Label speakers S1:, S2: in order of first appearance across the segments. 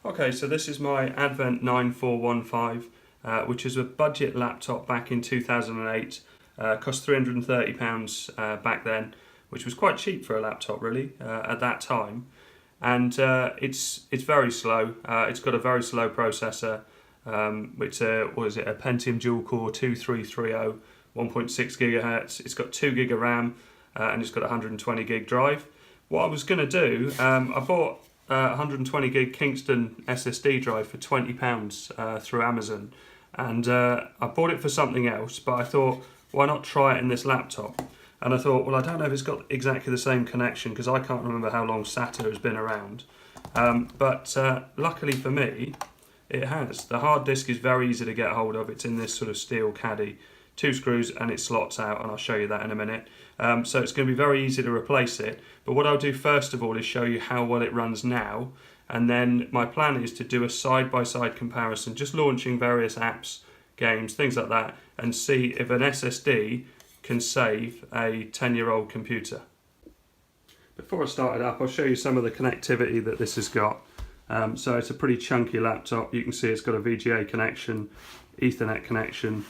S1: Okay, so this is my Advent 9415, which is a budget laptop back in 2008. Cost £330 back then, which was quite cheap for a laptop really at that time. And it's very slow. It's got a very slow processor, which what is it? A Pentium dual core 2330, 1.6 gigahertz. It's got 2 gig of RAM and it's got a 120 gig drive. What I was going to do, I bought 120 gig Kingston SSD drive for £20 through Amazon, and I bought it for something else, but I thought, why not try it in this laptop? And I thought, well, I don't know if it's got exactly the same connection because I can't remember how long SATA has been around, but luckily for me it has. The hard disk is very easy to get hold of. It's in this sort of steel caddy, 2 screws, and it slots out, and I'll show you that in a minute. So it's going to be very easy to replace it. But what I'll do first of all is show you how well it runs now, and then my plan is to do a side-by-side comparison, just launching various apps, games, things like that, and see if an SSD can save a 10-year-old computer. Before I start it up, I'll show you some of the connectivity that this has got. So it's a pretty chunky laptop. You can see it's got a VGA connection, Ethernet connection,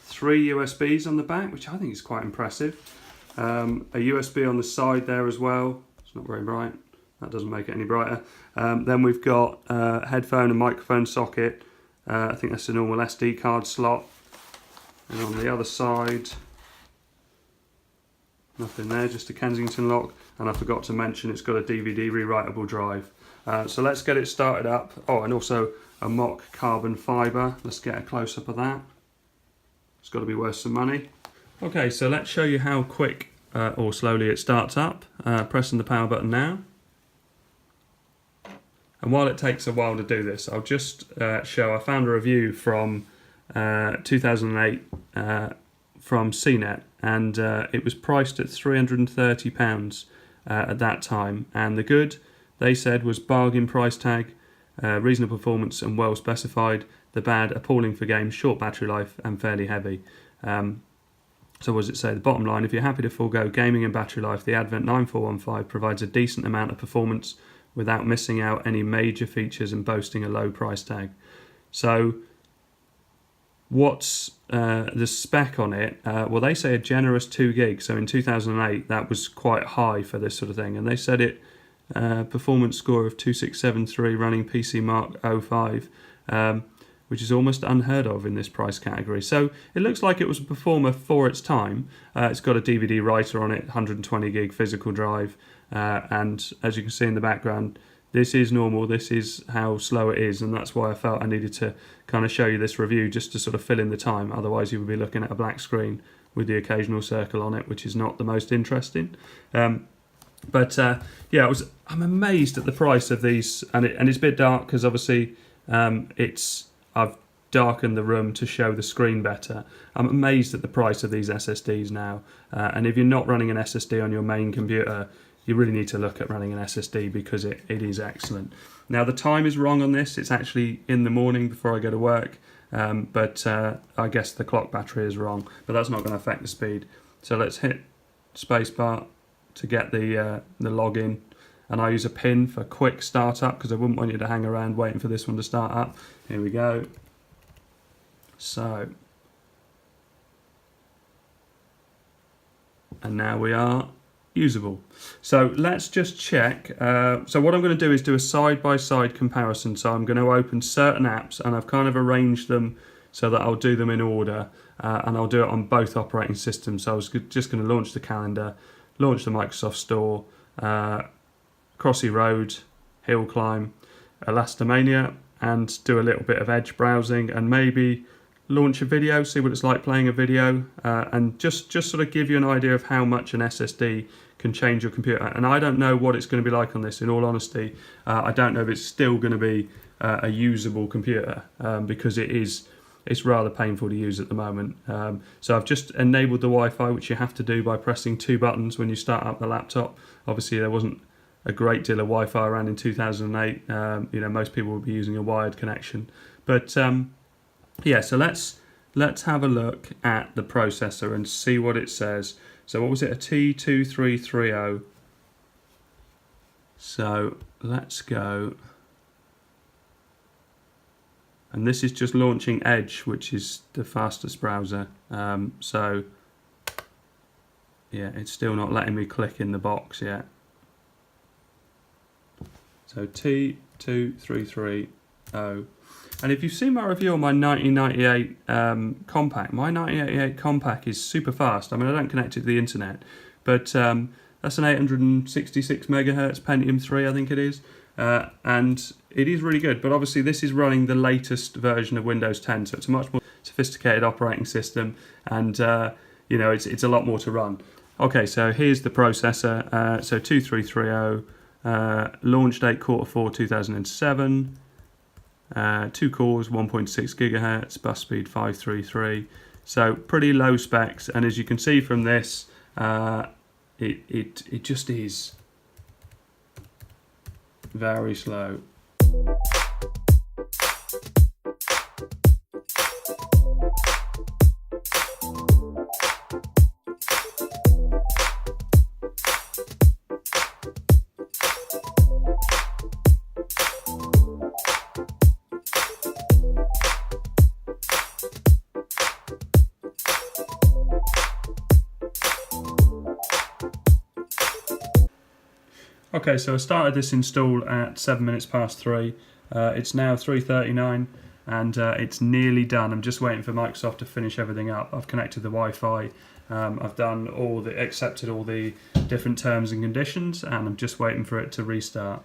S1: 3 USBs on the back, which I think is quite impressive. A USB on the side there as well. It's not very bright. That doesn't make it any brighter. Then we've got a headphone and microphone socket. I think that's a normal SD card slot. And on the other side, nothing there, just a Kensington lock. And I forgot to mention it's got a DVD rewritable drive. So let's get it started up. Oh, and also a mock carbon fibre. Let's get a close-up of that. It's got to be worth some money. Okay, so let's show you how quick or slowly it starts up. Pressing the power button now. And while it takes a while to do this, I'll just show, I found a review from 2008 from CNET, and it was priced at £330 at that time. And the good, they said, was bargain price tag, reasonable performance and well specified. The bad, appalling for games, short battery life and fairly heavy. So what does it say? The bottom line, if you're happy to forego gaming and battery life, the Advent 9415 provides a decent amount of performance without missing out any major features and boasting a low price tag. So what's the spec on it? Well, they say a generous 2 gig. So in 2008, that was quite high for this sort of thing. And they said it performance score of 2673 running PC Mark 05. Which is almost unheard of in this price category. So it looks like it was a performer for its time. It's got a DVD writer on it, 120 gig physical drive, and as you can see in the background, this is normal, this is how slow it is, and that's why I felt I needed to kind of show you this review just to sort of fill in the time. Otherwise you would be looking at a black screen with the occasional circle on it, which is not the most interesting. Yeah, I'm amazed at the price of these, and it's a bit dark because obviously I've darkened the room to show the screen better. I'm amazed at the price of these SSDs now. And if you're not running an SSD on your main computer, you really need to look at running an SSD because it is excellent. Now the time is wrong on this. It's actually in the morning before I go to work. But I guess the clock battery is wrong. But that's not going to affect the speed. So let's hit spacebar to get the login. And I use a pin for quick startup because I wouldn't want you to hang around waiting for this one to start up. Here we go. So, and now we are usable. So let's just check. So what I'm going to do is do a side-by-side comparison. So I'm going to open certain apps, and I've kind of arranged them so that I'll do them in order, and I'll do it on both operating systems. So I was just going to launch the calendar, launch the Microsoft Store, Crossy Road, Hill Climb, Elastomania, and do a little bit of Edge browsing, and maybe launch a video, see what it's like playing a video, and just sort of give you an idea of how much an SSD can change your computer. And I don't know what it's going to be like on this, in all honesty. I don't know if it's still going to be a usable computer, because it's rather painful to use at the moment. So I've just enabled the Wi-Fi, which you have to do by pressing 2 buttons when you start up the laptop. Obviously there wasn't a great deal of Wi-Fi around in 2008. Most people would be using a wired connection. But yeah, so let's have a look at the processor and see what it says. So what was it, a T2330? So let's go and this is just launching Edge, which is the fastest browser. So yeah, it's still not letting me click in the box yet. So T2330. And if you've seen my review on my 1998 compact, my 1988 compact is super fast. I mean, I don't connect it to the internet, but that's an 866 megahertz Pentium 3, I think it is. And it is really good, but obviously this is running the latest version of Windows 10, so it's a much more sophisticated operating system, and you know, it's a lot more to run. Okay, so here's the processor. So 2330, launch date Q4 2007. 2 cores, 1.6 gigahertz, bus speed 533. So pretty low specs, and as you can see from this, it just is very slow. Okay, so I started this install at 7 minutes past 3. It's now 3:39 and it's nearly done. I'm just waiting for Microsoft to finish everything up. I've connected the Wi-Fi. I've done accepted all the different terms and conditions, and I'm just waiting for it to restart.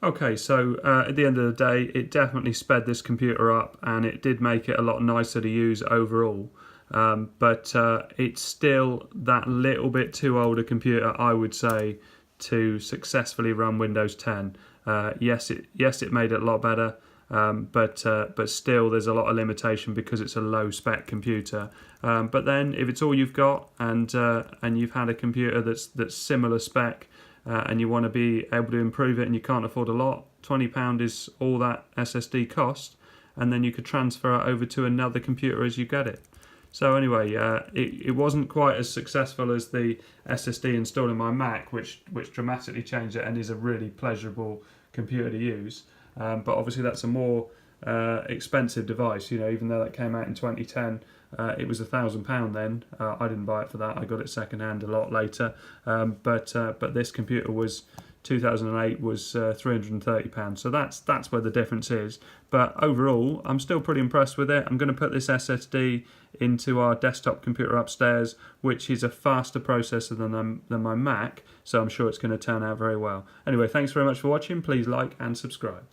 S1: Okay, so at the end of the day, it definitely sped this computer up, and it did make it a lot nicer to use overall. But it's still that little bit too old a computer, I would say, to successfully run Windows 10. Yes, it made it a lot better, but still there's a lot of limitation because it's a low spec computer. But then if it's all you've got, and you've had a computer that's similar spec, and you want to be able to improve it and you can't afford a lot, £20 is all that SSD cost, and then you could transfer it over to another computer as you get it. So anyway, it wasn't quite as successful as the SSD installed in my Mac, which dramatically changed it and is a really pleasurable computer to use. But obviously that's a more expensive device. You know, even though that came out in 2010, it was £1,000 then. I didn't buy it for that. I got it second hand a lot later. But this computer was 2008 was £330. So that's where the difference is. But overall, I'm still pretty impressed with it. I'm going to put this SSD into our desktop computer upstairs, which is a faster processor than my Mac. So I'm sure it's going to turn out very well. Anyway, thanks very much for watching. Please like and subscribe.